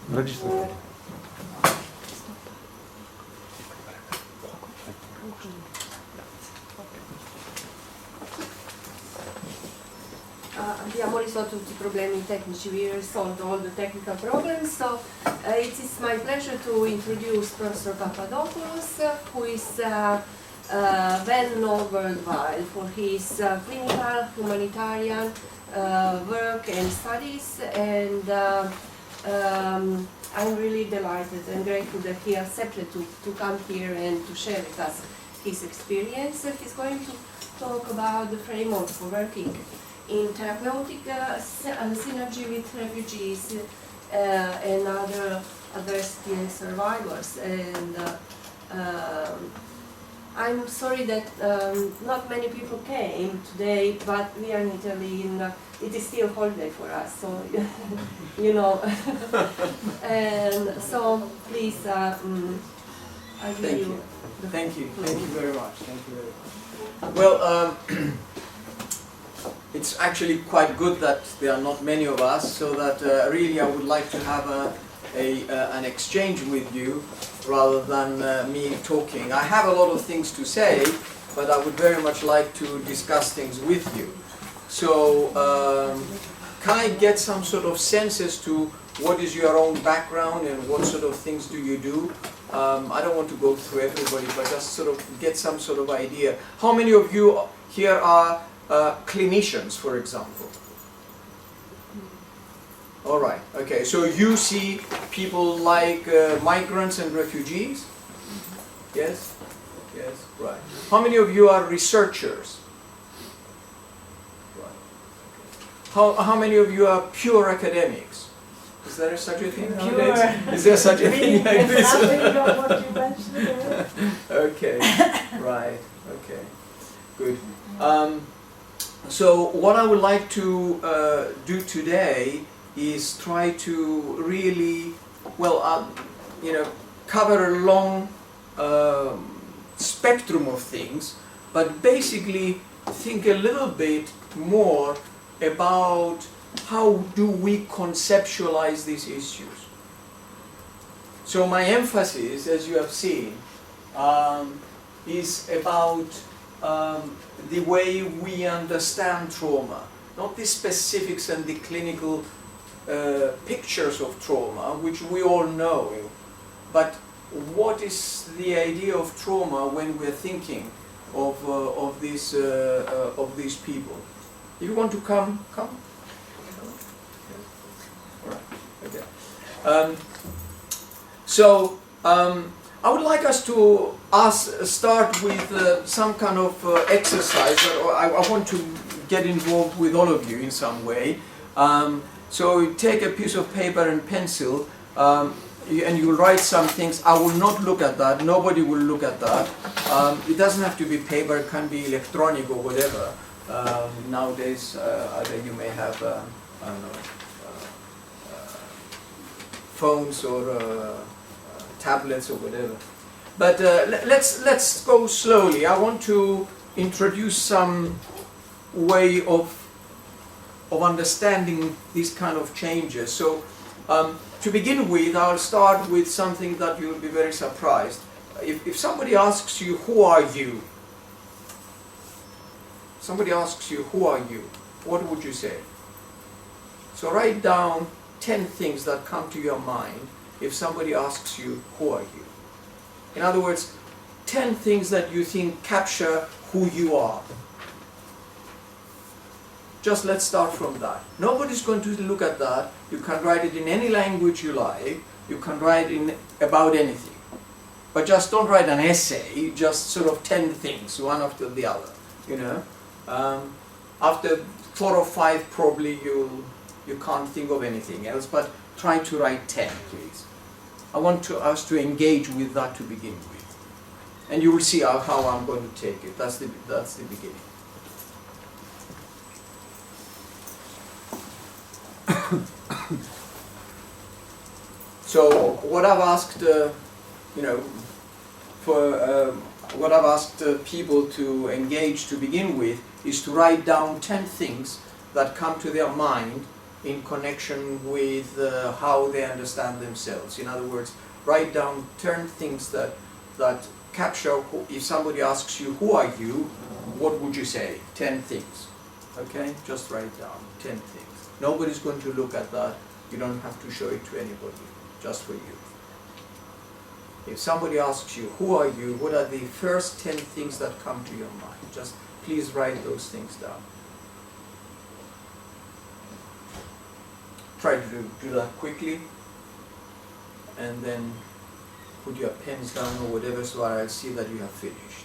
Register. Abbiamo risolto tutti I problemi tecnici, we resolved all the technical problems, so it is my pleasure to introduce Professor Papadopoulos, who is well known worldwide for his clinical, humanitarian work and studies, and I'm really delighted and grateful that he accepted to come here and to share with us his experience. He's going to talk about the framework for working in therapeutic synergy with refugees and other adversity survivors. And I'm sorry that not many people came today, but we are in Italy and it is still holiday for us, so you know. And so please, I give you. Thank you very much. Thank you very much. Well, it's actually quite good that there are not many of us, so that really I would like to have an exchange with you rather than me talking. I have a lot of things to say, but I would very much like to discuss things with you. So can I get some sort of sense as to what is your own background and what sort of things do you do? I don't want to go through everybody, but just sort of get some sort of idea. How many of you here are clinicians, for example? All right, okay, so you see people like migrants and refugees? Yes? Yes, right. How many of you are researchers? Right. How many of you are pure academics? Is there such a thing nowadays? Is there such a thing like this? Okay, right, okay, good. So what I would like to do today is try to really, well, you know, cover a long spectrum of things, but basically think a little bit more about how do we conceptualize these issues. So my emphasis, as you have seen, is about the way we understand trauma, not the specifics and the clinical pictures of trauma, which we all know, but what is the idea of trauma when we're thinking of these people. If you want to come. All right. Okay. So I would like us to start with some kind of exercise. I want to get involved with all of you in some way. So you take a piece of paper and pencil, and you will write some things. I will not look at that. Nobody will look at that. It doesn't have to be paper. It can be electronic or whatever. Nowadays, either you may have, I don't know, phones or tablets or whatever. But let's go slowly. I want to introduce some way of understanding these kind of changes. So to begin with, I'll start with something that you'll be very surprised. If somebody asks you, who are you? Somebody asks you, who are you? What would you say? So write down 10 things that come to your mind if somebody asks you, who are you? In other words, 10 things that you think capture who you are. Just let's start from that. Nobody's going to look at that. You can write it in any language you like. You can write in about anything. But just don't write an essay, just sort of 10 things, one after the other, you know. After 4 or 5 probably you can't think of anything else, but try to write 10, please. I want us to engage with that to begin with. And you will see how I'm going to take it. That's the beginning. So what I've asked, what I've asked people to engage to begin with is to write down 10 things that come to their mind in connection with how they understand themselves. In other words, write down 10 things that capture, if somebody asks you, who are you, what would you say? 10 things. Okay? Just write down 10 things. Nobody's going to look at that. You don't have to show it to anybody, just for you. If somebody asks you, who are you, what are the first 10 things that come to your mind? Just please write those things down. Try to do that quickly, and then put your pens down or whatever so I'll see that you have finished.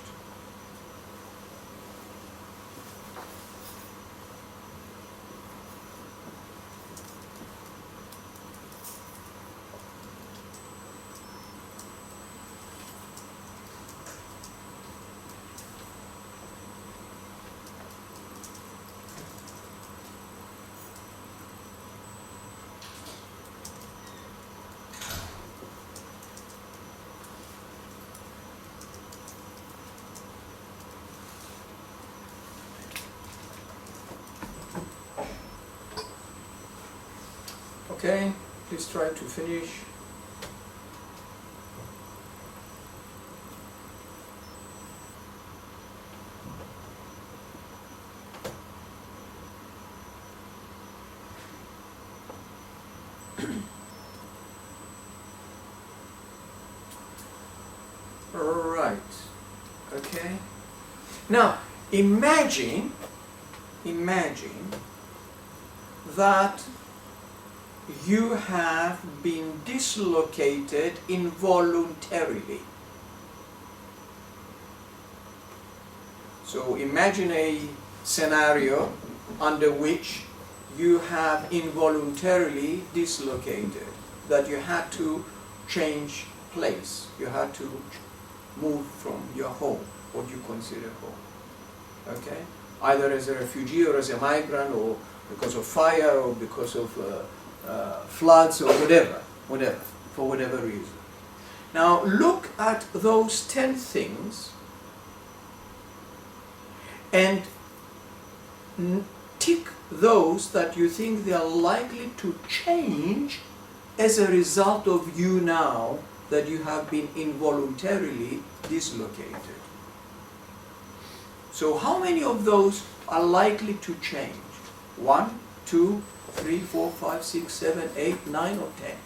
Okay, please try to finish. Right. Okay. Now, imagine that you have been dislocated involuntarily. So imagine a scenario under which you have involuntarily dislocated, that you had to change place, you had to move from your home, what you consider home. Okay? Either as a refugee or as a migrant, or because of fire, or because of floods, or whatever, for whatever reason. Now look at those 10 things and tick those that you think they are likely to change as a result of you now that you have been involuntarily dislocated. So how many of those are likely to change? 1, 2, 3, 4, 5, 6, 7, 8, 9, or 10.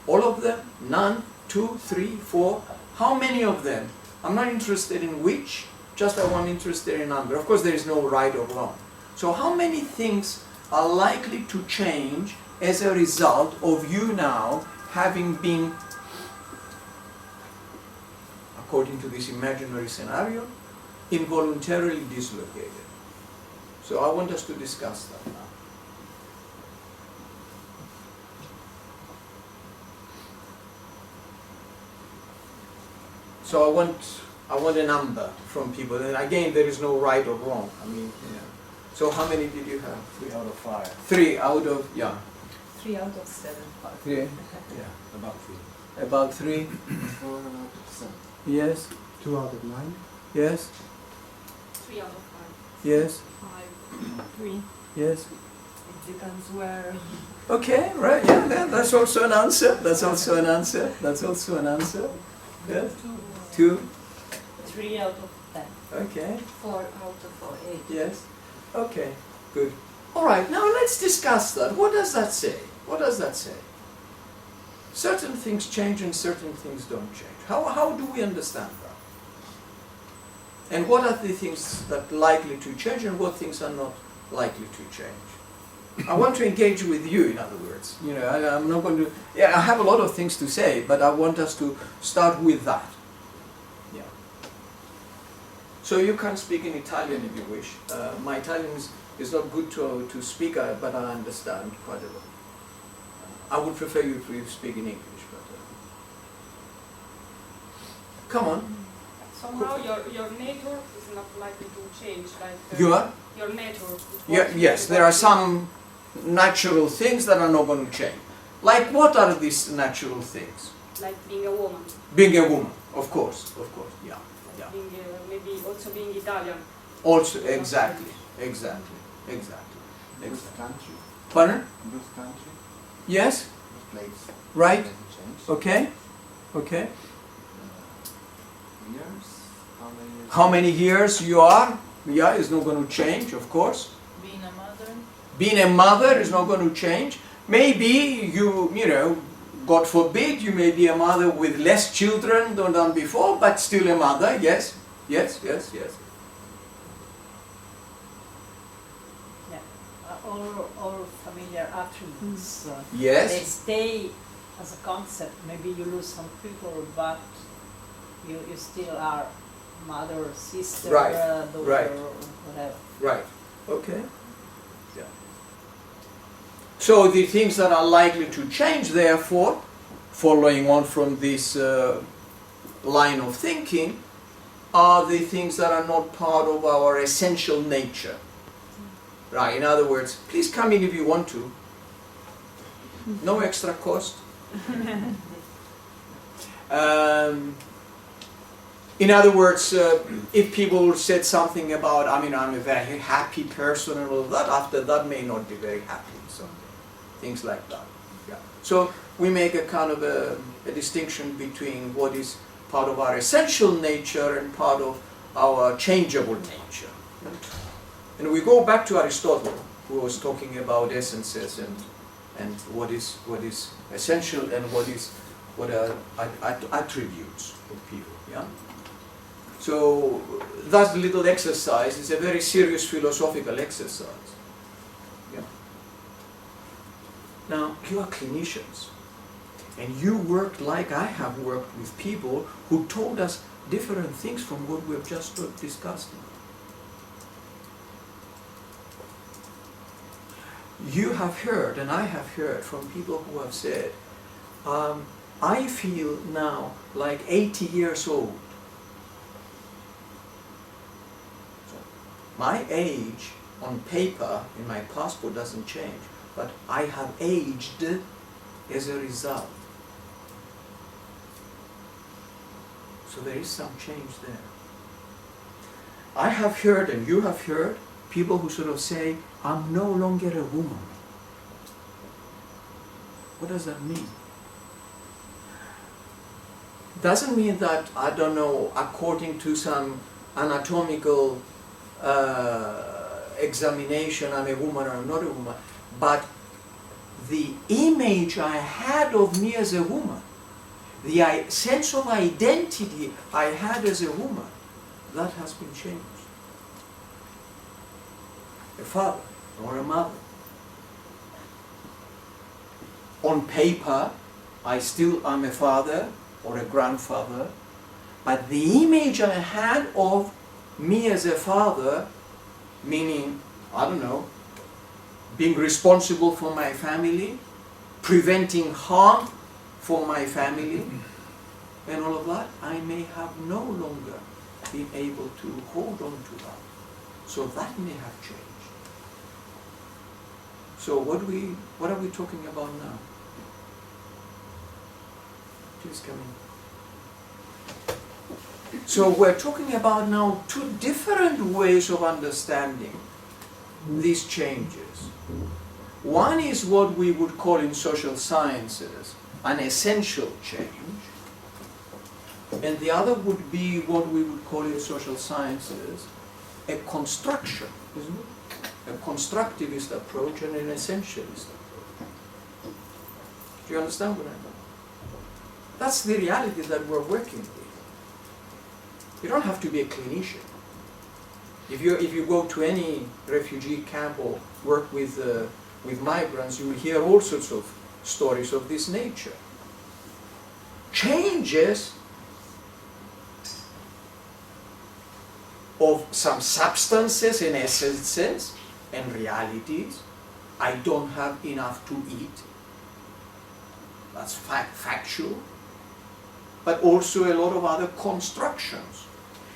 All of them? None? 2, 3, 4? How many of them? I'm not interested in which, just I'm interested in number. Of course there is no right or wrong. So how many things are likely to change as a result of you now having been, according to this imaginary scenario, involuntarily dislocated? So I want us to discuss that now. So I want a number from people, and again there is no right or wrong. I mean, yeah. So how many did you have? 3 out of 5. 3 out of, yeah. 3 out of 7. 3? Yeah. About 3. About 3? 4 out of 7. Yes. 2 out of 9. Yes. 3 out of 5. Yes. 5. 3. Yes. It depends where. Okay, right, yeah, that's also an answer. That's also an answer. That's also an answer. Yes. 2. 3 out of 10. Okay. 4 out of 8. Yes. Okay, good. All right, now let's discuss that. What does that say? What does that say? Certain things change and certain things don't change. How do we understand that? And what are the things that are likely to change and what things are not likely to change? I want to engage with you, in other words. You know, I'm not going to... Yeah, I have a lot of things to say, but I want us to start with that. Yeah. So you can speak in Italian if you wish. My Italian is not good to speak, but I understand quite a lot. I would prefer you to speak in English, but... Come on. Somehow your nature is not likely to change, like your nature. Yeah, yes, there are some natural things that are not going to change. Like what are these natural things? Like being a woman. Being a woman, of course, yeah. Like Yeah. being, maybe also being Italian. Also, exactly. Country. Pardon? Which country? Yes? Which place? Right? Doesn't change. Okay. Okay. Years? How many years? How many years you are? Yeah, is not going to change, of course. Being a mother. Being a mother is not going to change. Maybe you know, God forbid, you may be a mother with less children than before, but still a mother. Yes, yes, yes, yes. Yeah. All familiar attributes. Yes. They stay as a concept. Maybe you lose some people, but you still are mother, sister, Right, daughter, right. whatever. Right. Okay. Yeah. So the things that are likely to change, therefore, following on from this line of thinking, are the things that are not part of our essential nature. Right. In other words, please come in if you want to. No extra cost. In other words, if people said something about, I mean, I'm a very happy person and all that, after that may not be very happy. So things like that. Yeah. So we make a kind of a distinction between what is part of our essential nature and part of our changeable nature. And we go back to Aristotle, who was talking about essences and what is essential and what are attributes of people. Yeah. So that little exercise is a very serious philosophical exercise. Yeah. Now, you are clinicians, and you worked like I have worked with people who told us different things from what we've just discussed. You have heard, and I have heard from people who have said, I feel now like 80 years old. My age on paper in my passport doesn't change, but I have aged as a result. So there is some change there. I have heard, and you have heard, people who sort of say, I'm no longer a woman. What does that mean? Doesn't mean that, I don't know, according to some anatomical examination, I'm a woman or I'm not a woman, but the image I had of me as a woman, the sense of identity I had as a woman, that has been changed. A father or a mother. On paper, I still am a father or a grandfather, but the image I had of me as a father, meaning, I don't know, being responsible for my family, preventing harm for my family, and all of that, I may have no longer been able to hold on to that. So that may have changed. So what are we talking about now? Please come in. So we're talking about now two different ways of understanding these changes. One is what we would call in social sciences an essential change, and the other would be what we would call in social sciences a construction, isn't it? A constructivist approach and an essentialist approach. Do you understand what I mean? That's the reality that we're working with. You don't have to be a clinician. If you go to any refugee camp or work with migrants, you will hear all sorts of stories of this nature. Changes of some substances and essences and realities. I don't have enough to eat. That's factual. But also a lot of other constructions.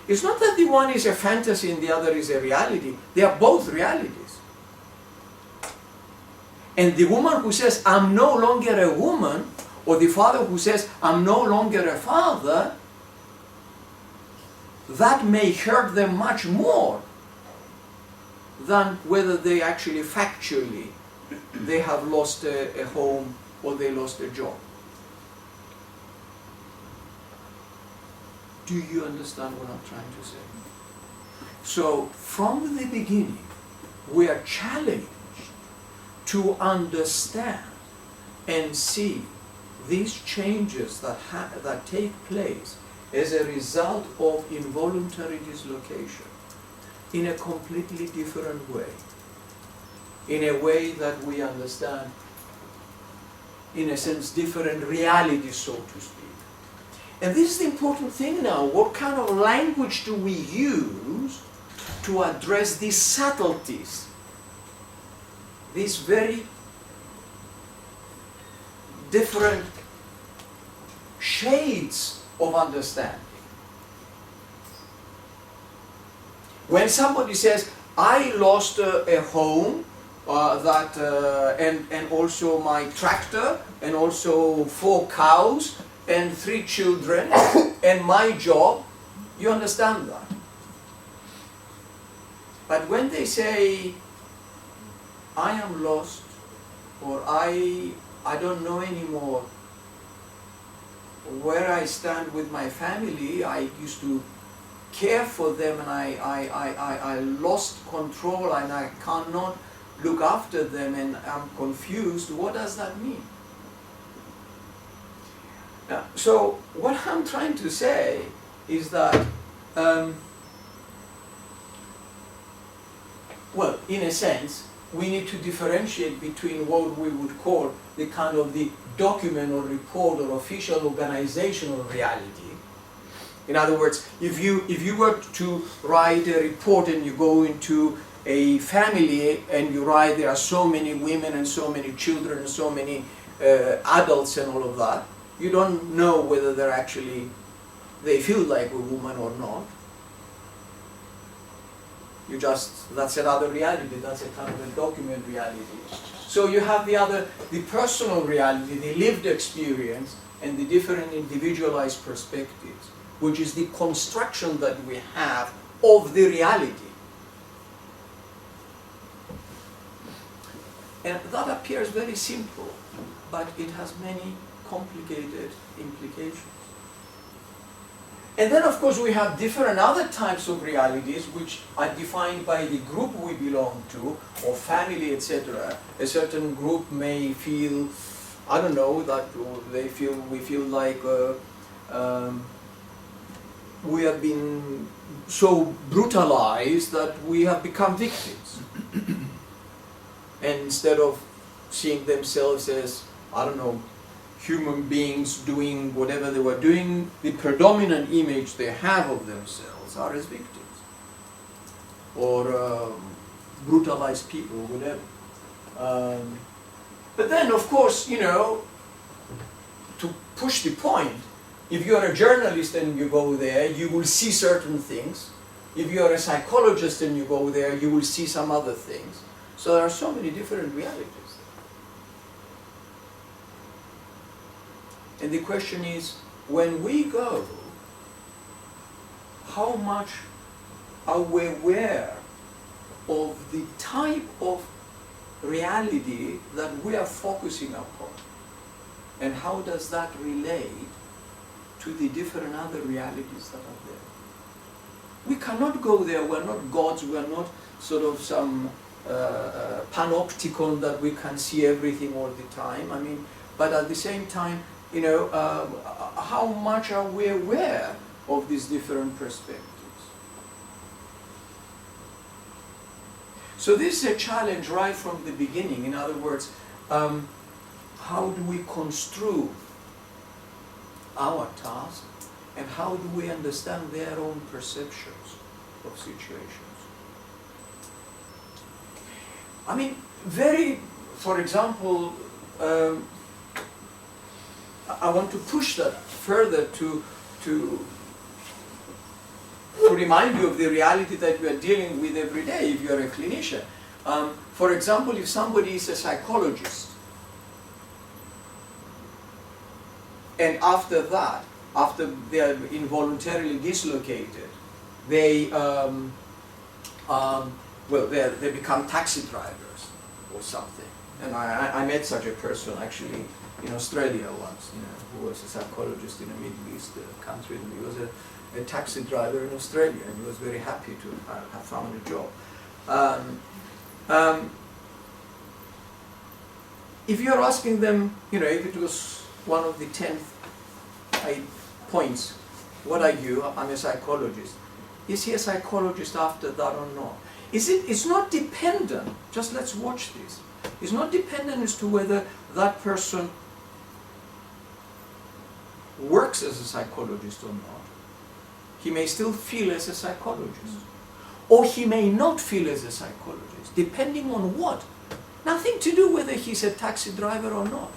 It's not that the one is a fantasy and the other is a reality. They are both realities. And the woman who says, I'm no longer a woman, or the father who says, I'm no longer a father, that may hurt them much more than whether they actually factually they have lost a home or they lost a job. Do you understand what I'm trying to say? So from the beginning, we are challenged to understand and see these changes that take place as a result of involuntary dislocation in a completely different way, in a way that we understand, in a sense, different realities, so to speak. And this is the important thing now. What kind of language do we use to address these subtleties, these very different shades of understanding? When somebody says, I lost a home, and also my tractor, and also 4 cows, and 3 children, and my job, you understand that. But when they say, I am lost, or I don't know anymore where I stand with my family, I used to care for them and I lost control and I cannot look after them and I'm confused, what does that mean? So what I'm trying to say is that, well, in a sense, we need to differentiate between what we would call the kind of the document or report or official organizational reality. In other words, if you were to write a report and you go into a family and you write there are so many women and so many children and so many adults and all of that, you don't know whether they feel like a woman or not. That's another reality, that's a kind of a document reality. So you have the personal reality, the lived experience, and the different individualized perspectives, which is the construction that we have of the reality. And that appears very simple, but it has many complicated implications. And then, of course, we have different other types of realities which are defined by the group we belong to, or family, etc. A certain group may feel, I don't know, that we feel like we have been so brutalized that we have become victims. And instead of seeing themselves as, I don't know, human beings doing whatever they were doing, the predominant image they have of themselves are as victims or brutalized people, whatever. But then, of course, to push the point, if you are a journalist and you go there, you will see certain things. If you are a psychologist and you go there, you will see some other things. So there are so many different realities. And the question is, when we go, how much are we aware of the type of reality that we are focusing upon? And how does that relate to the different other realities that are there? We cannot go there, we're not gods, we're not sort of some panopticon that we can see everything all the time. I mean, but at the same time, how much are we aware of these different perspectives? So this is a challenge right from the beginning. In other words, how do we construe our task and how do we understand their own perceptions of situations? I mean, for example, I want to push that further to remind you of the reality that we are dealing with every day if you are a clinician. For example, if somebody is a psychologist, and after that, after they are involuntarily dislocated, they become taxi drivers or something. And I met such a person actually in Australia once, who was a psychologist in a Middle East country, and he was a taxi driver in Australia, and he was very happy to have found a job. If you're asking them, if it was one of the 10 points, what are you? I'm a psychologist. Is he a psychologist after that or not? It's not dependent, just let's watch this. It's not dependent as to whether that person works as a psychologist or not. He may still feel as a psychologist. Or he may not feel as a psychologist, depending on what? Nothing to do whether he's a taxi driver or not.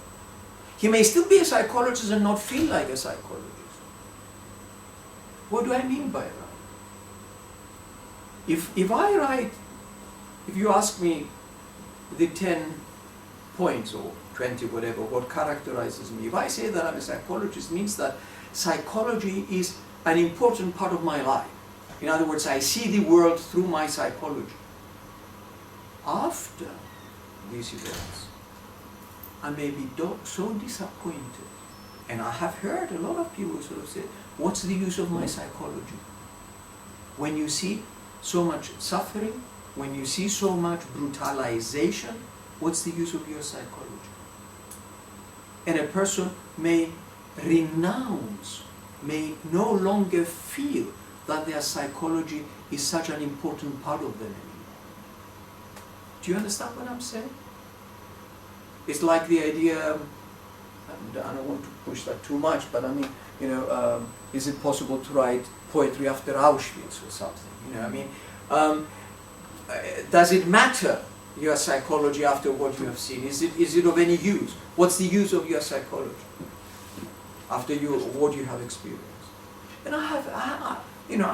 He may still be a psychologist and not feel like a psychologist. What do I mean by that? If you ask me the 10 points or 20, whatever, what characterizes me, if I say that I'm a psychologist, it means that psychology is an important part of my life. In other words, I see the world through my psychology. After these events, I may be so disappointed. And I have heard a lot of people sort of say, what's the use of my psychology? When you see so much suffering, when you see so much brutalization, what's the use of your psychology? And a person may renounce, may no longer feel that their psychology is such an important part of them anymore. Do you understand what I'm saying? It's like the idea, and I don't want to push that too much, but I mean, is it possible to write poetry after Auschwitz or something? Does it matter, your psychology, after what you have seen? Is it of any use? What's the use of your psychology after what you have experienced? And I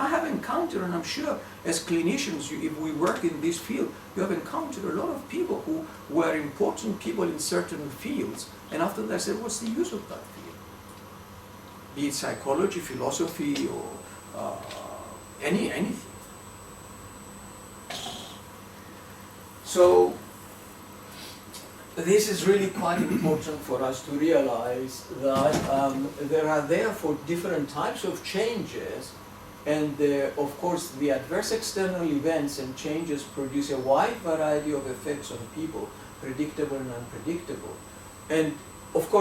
have encountered, and I'm sure as clinicians, if we work in this field, you have encountered a lot of people who were important people in certain fields, and after that said, what's the use of that field? Be it psychology, philosophy, or anything. So this is really quite important for us to realize that there are therefore different types of changes, and of course the adverse external events and changes produce a wide variety of effects on people, predictable and unpredictable. And of course